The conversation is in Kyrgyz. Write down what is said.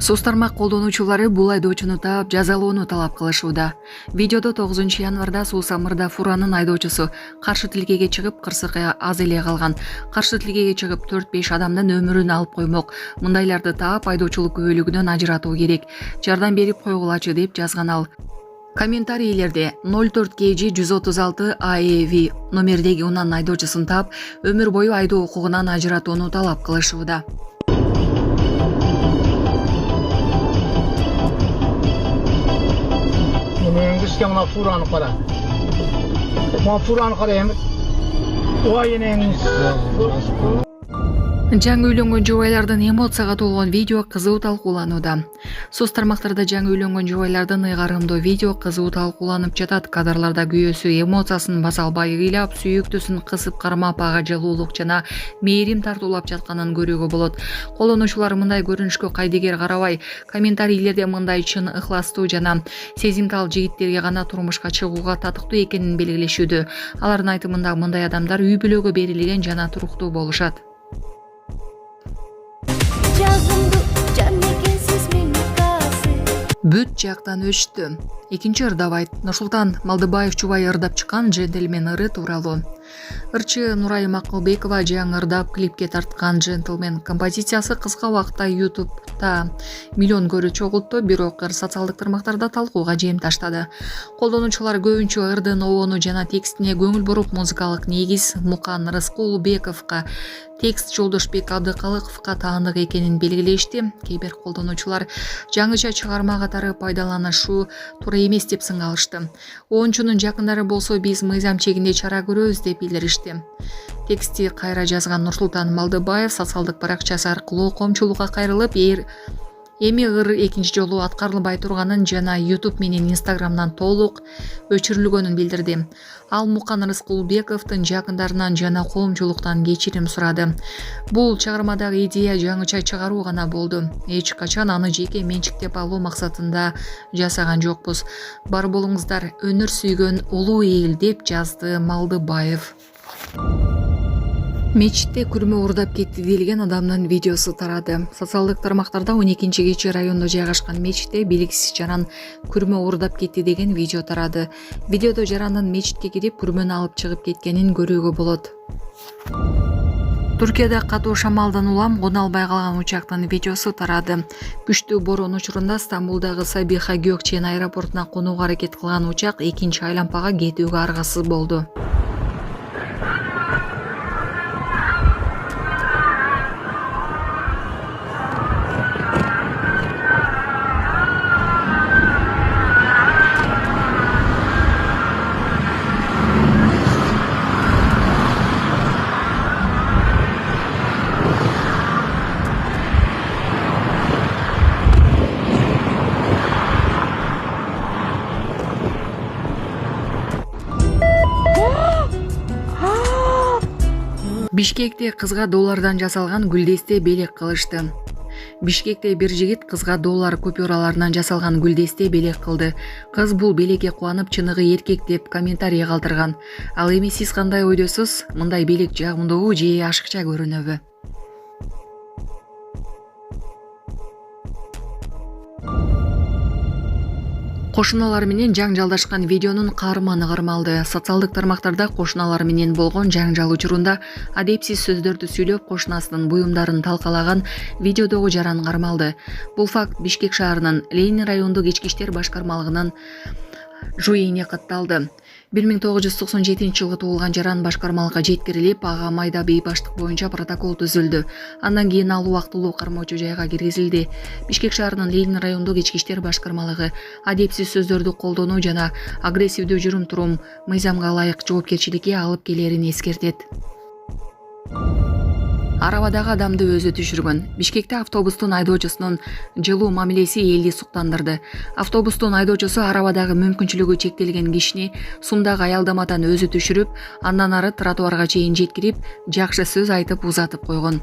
Соц тармак колдонуучулары бул айдоочуну таап жазалоону талап кылышууда. Видеодо 9 январда Суусамырда фуранын айдоочусу каршы тилкеге чыгып, кырсыкы аз эле калган. Каршы тилкеге чыгып 4-5 адамдын өмүрүн алып коймок. Мындайларды таап айдоочулук күбөлүгүнөн ажыратуу керек. Жардам берип койгулачы деп жазган ал. Комментарийлерде 04 KG 136 AEV номердеги унан айдоочусун таап, өмүр бою айдоо укугунан ажыратууну талап кылышууда. Muna furаны кара. Мына фураны кара эми. Ой энеңиз. Жаңы үйлөнгөн жубайлардын эмоцияга толгон видео кызуу талкууланууда. Соц тармактарда жаңы үйлөнгөн жубайлардын ыйгарымдуу видео кызуу талкууланып жатат. Кадрларда күйөөсү эмоциясын баса албай ыйлап, сүйүктүүсүн кысып кармап, ага жылуулук жана мээрим тартуулап жатканын көрүүгө болот. Колдонуучулар мындай көрүнүшкө кайдыгер карабай, комментарийлерде мындай чын, ыхластуу жана сезимтал жигиттерге гана турмушка чыгууга татыктуу экенин белгилешүүдө. Алардын айтымында мындай адамдар үй бүлөгө берилген жана туруктуу болушат. Бүт жактан өчтү. Экинчи ырдабайт. Нурсултан Малдыбаев Чубай ырдап чыккан «Джентльмен ыры» тууралуу. Ырчы Нурай Макылбекова жаңы ырдап клипке тарткан «Джентльмен» композициясы кыска убакытта YouTube'да миллион көрүү чогултту, бирок социалдык тармактарда талкууга жем таштады. Колдонуучулар көбүнчө ырдын обону жана текстине көңүл буруп, музыкалык негиз Мукан Рыскулбековго, текст Жолдошбек Абдыкалыковго таандык экенин белгилешти. Кейбир колдонуучулар жаңыча чыгарма катары пайдаланышуу туура эмес деп сыңалышты. Оончунун жакындары болсо биз мыйзам чегинде чара көрөбүз деп билдиришти. Тексти кайра жазган Нурсултан Малдыбаев социалдык баракчасы аркылуу коомчулукка кайрылып, эми ыр экинчи жолу аткарылбай турганын жана YouTube менен Instagram'дан толук өчүрүлгөнүн билдирди. Ал Мукан Рыскулбековдун жакындарынан жана коомчулуктан кечирим сурады. Бул чыгармадагы идея жаңыча чыгаруу гана болду. Эч качан аны жеке менчиктеп алуу максатында жасаган жокпуз. Бар болуңуздар, өнөр сүйгөн улуу эл, деп жазды Малдыбаев. Мечитте күрмө уурдап кетти делген адамдын видеосу тарады. Социалдык тармактарда 12-кечи райондо жайгашкан мечитте белгисиз жаран күрмө уурдап кетти деген видео тарады. Видеодо жарандын мечитке кирип күрмөнү алып чыгып кеткенин көрүүгө болот. Туркияда катуу шамалдан улам кона албай калган учактын видеосу тарады. Күчтүү борон учурунда Стамбулдагы Сабиха Gökçen аэропортуна конууга аракет кылган учак экинчи айлампага кетүүгө аргасыз болду. Бишкекте кызга доллардан жасалган гүлдесте белек кылышты. Бишкекте бир жигит кызга доллар купюраларынан жасалган гүлдесте белек кылды. Кыз бул белекке кубанып, чыныгы эркек деп комментарий калтырган. Ал эми сиз кандай ойдосуз? Мындай белек жагымдуубу же ашыкча көрүнөбү? Кошуналар менен жаңжалдашкан видеонун каарманы кармалды. Социалдык тармактарда кошуналар менен болгон жаңжал учурунда адепсиз сөздөрдү сүйлөп, кошунасынын буюмдарын талкалаган видеодогу жаран кармалды. Бул факт Бишкек шаарынын Ленин райондук ички иштер башкармалыгынын жуйине катталды. 1997 жылы туулган жаран башкармалыкка жеткирилип, ага майда бейбаштык боюнча протокол түзүлдү. Андан кийин ал убактылуу кармоочу жайга киргизилди. Бишкек шаарынын Ленин райондук ички иштер башкармалыгы адепсиз сөздөрдү колдонуу жана агрессивдүү жүрүм-турум мыйзамга ылайык жоопкерчиликке алып келерин эскертет. Арабадагы адамды өзү түшүргөн. Бишкекте автобустун айдоочусунун жылуу мамилеси элди суктандырды. Автобустун айдоочусу арабадагы мүмкүнчүлүгү чектелген кишини сумдагы аялдамадан өзү түшүрүп, андан ары тротуарга чейин жеткирип, жакшы сөз айтып узатып койгон.